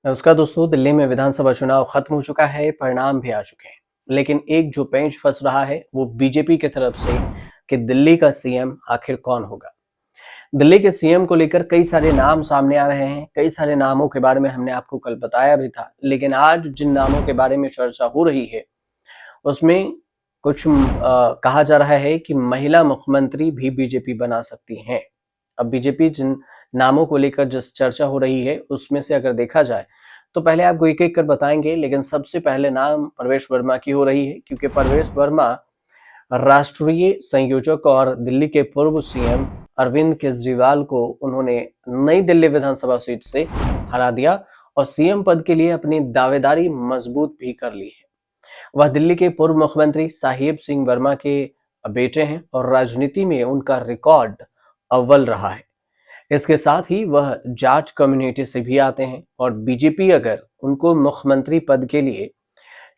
नमस्कार दोस्तों। दिल्ली में विधानसभा चुनाव खत्म हो चुका है, परिणाम भी आ चुके हैं, लेकिन एक जो पेंच फंस रहा है वो बीजेपी की तरफ से कि दिल्ली का सीएम आखिर कौन होगा। दिल्ली के सीएम को लेकर कई सारे नाम सामने आ रहे हैं। कई सारे नामों के बारे में हमने आपको कल बताया भी था, लेकिन आज जिन नामों के बारे में चर्चा हो रही है उसमें कुछ कहा जा रहा है कि महिला मुख्यमंत्री भी बीजेपी बना सकती हैं। अब बीजेपी जिन नामों को लेकर जिस चर्चा हो रही है उसमें से अगर देखा जाए तो पहले आपको एक एक कर बताएंगे, लेकिन सबसे पहले नाम परवेश वर्मा की हो रही है, क्योंकि परवेश वर्मा राष्ट्रीय संयोजक और दिल्ली के पूर्व सीएम अरविंद केजरीवाल को उन्होंने नई दिल्ली विधानसभा सीट से हरा दिया और सीएम पद के लिए अपनी दावेदारी मजबूत भी कर ली है। वह दिल्ली के पूर्व मुख्यमंत्री साहिब सिंह वर्मा के बेटे हैं और राजनीति में उनका रिकॉर्ड अव्वल रहा है। इसके साथ ही वह जाट कम्युनिटी से भी आते हैं और बीजेपी अगर उनको मुख्यमंत्री पद के लिए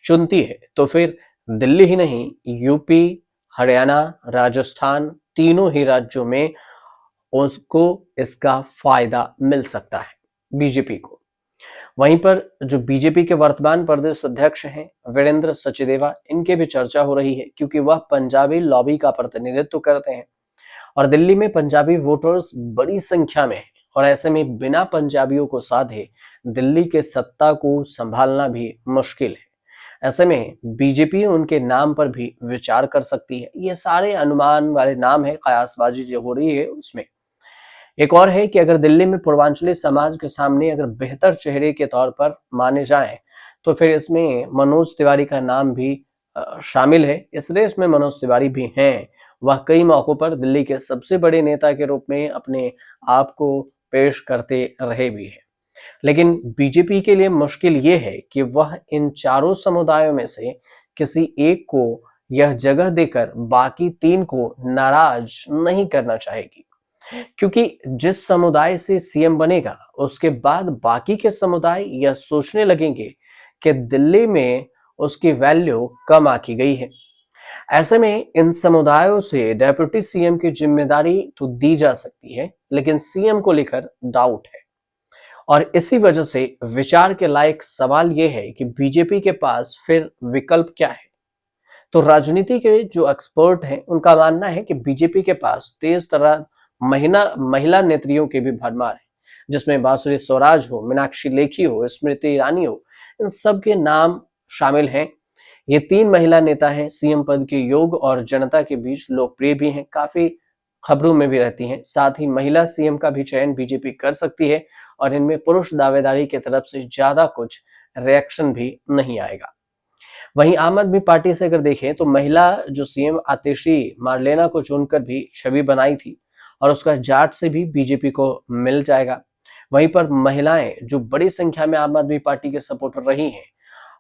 चुनती है तो फिर दिल्ली ही नहीं, यूपी, हरियाणा, राजस्थान, तीनों ही राज्यों में उसको इसका फायदा मिल सकता है बीजेपी को। वहीं पर जो बीजेपी के वर्तमान प्रदेश अध्यक्ष हैं वीरेंद्र सचदेवा, इनके भी चर्चा हो रही है, क्योंकि वह पंजाबी लॉबी का प्रतिनिधित्व करते हैं और दिल्ली में पंजाबी वोटर्स बड़ी संख्या में हैं और ऐसे में बिना पंजाबियों को साधे दिल्ली के सत्ता को संभालना भी मुश्किल है। ऐसे में बीजेपी उनके नाम पर भी विचार कर सकती है। ये सारे अनुमान वाले नाम है, कयासबाजी जो हो रही है उसमें। एक और है कि अगर दिल्ली में पूर्वांचली समाज के सामने अगर बेहतर चेहरे के तौर पर माने जाएं तो फिर इसमें मनोज तिवारी का नाम भी शामिल है। इस रेस में मनोज तिवारी भी हैं। वह कई मौकों पर दिल्ली के सबसे बड़े नेता के रूप में अपने आप को पेश करते रहे भी हैं। लेकिन बीजेपी के लिए मुश्किल ये है कि वह इन चारों समुदायों में से किसी एक को यह जगह देकर बाकी तीन को नाराज नहीं करना चाहेगी, क्योंकि जिस समुदाय से सीएम बनेगा उसके बाद बाकी के समुदाय यह सोचने लगेंगे कि दिल्ली में उसकी वैल्यू कम आकी गई है। ऐसे में इन समुदायों से डेप्यूटी सीएम की जिम्मेदारी तो दी जा सकती है, लेकिन सीएम को लेकर डाउट है। और इसी वजह से विचार के लायक सवाल यह है कि बीजेपी के पास फिर विकल्प क्या है। तो राजनीति के जो एक्सपर्ट हैं उनका मानना है कि बीजेपी के पास तेज तरह महिला नेत्रियों की भी भरमार है, जिसमें बांसुरी स्वराज हो, मीनाक्षी लेखी हो, स्मृति ईरानी हो, इन सब के नाम शामिल हैं। ये तीन महिला नेता हैं, सीएम पद के योग और जनता के बीच लोकप्रिय भी हैं, काफी खबरों में भी रहती हैं। साथ ही महिला सीएम का भी चयन बीजेपी कर सकती है और इनमें पुरुष दावेदारी की तरफ से ज्यादा कुछ रिएक्शन भी नहीं आएगा। वहीं आम आदमी पार्टी से अगर देखें तो महिला जो सीएम आतिशी मार्लेना को चुनकर भी छवि बनाई थी और उसका जाट से भी बीजेपी को मिल जाएगा। वहीं पर महिलाएं जो बड़ी संख्या में आम आदमी पार्टी के सपोर्टर रही हैं,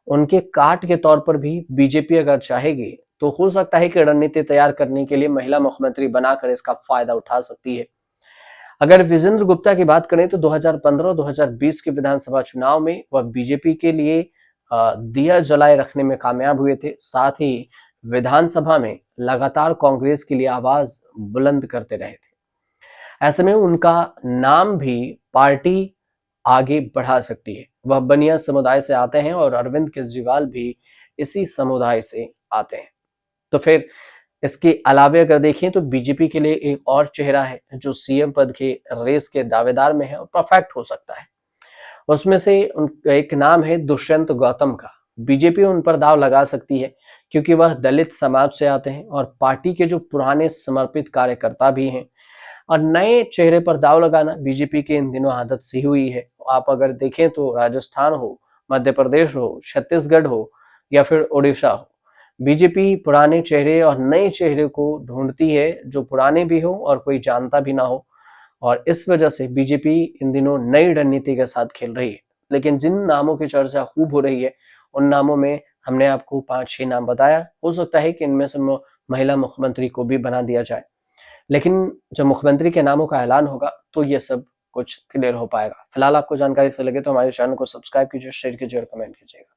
उनके काट के तौर पर भी बीजेपी अगर चाहेगी तो हो सकता है कि रणनीति तैयार करने के लिए महिला मुख्यमंत्री बनाकर इसका फायदा उठा सकती है। अगर विजेंद्र गुप्ता की बात करें तो 2015-2020 के विधानसभा चुनाव में वह बीजेपी के लिए दिया जलाए रखने में कामयाब हुए थे। साथ ही विधानसभा में लगातार कांग्रेस के लिए आवाज बुलंद करते रहे थे। ऐसे में उनका नाम भी पार्टी आगे बढ़ा सकती है। वह बनिया समुदाय से आते हैं और अरविंद केजरीवाल भी इसी समुदाय से आते हैं। तो फिर इसके अलावे अगर देखें तो बीजेपी के लिए एक और चेहरा है जो सीएम पद के रेस के दावेदार में है और परफेक्ट हो सकता है। उसमें से उनका एक नाम है दुष्यंत गौतम का। बीजेपी उन पर दाव लगा सकती है क्योंकि वह दलित समाज से आते हैं और पार्टी के जो पुराने समर्पित कार्यकर्ता भी हैं। और नए चेहरे पर दाव लगाना बीजेपी की इन दिनों आदत सी हुई है। आप अगर देखें तो राजस्थान हो, मध्य प्रदेश हो, छत्तीसगढ़ हो या फिर उड़ीसा हो, बीजेपी पुराने चेहरे और नए चेहरे को ढूंढती है, जो पुराने भी हो और कोई जानता भी ना हो। और इस वजह से बीजेपी इन दिनों नई रणनीति के साथ खेल रही है। लेकिन जिन नामों की चर्चा खूब हो रही है उन नामों में हमने आपको 5-6 नाम बताया। हो सकता है कि इनमें से महिला मुख्यमंत्री को भी बना दिया जाए, लेकिन जब मुख्यमंत्री के नामों का ऐलान होगा तो ये सब कुछ क्लियर हो पाएगा। फिलहाल आपको जानकारी से लगे तो हमारे चैनल को सब्सक्राइब कीजिए, शेयर कीजिए और कमेंट कीजिएगा।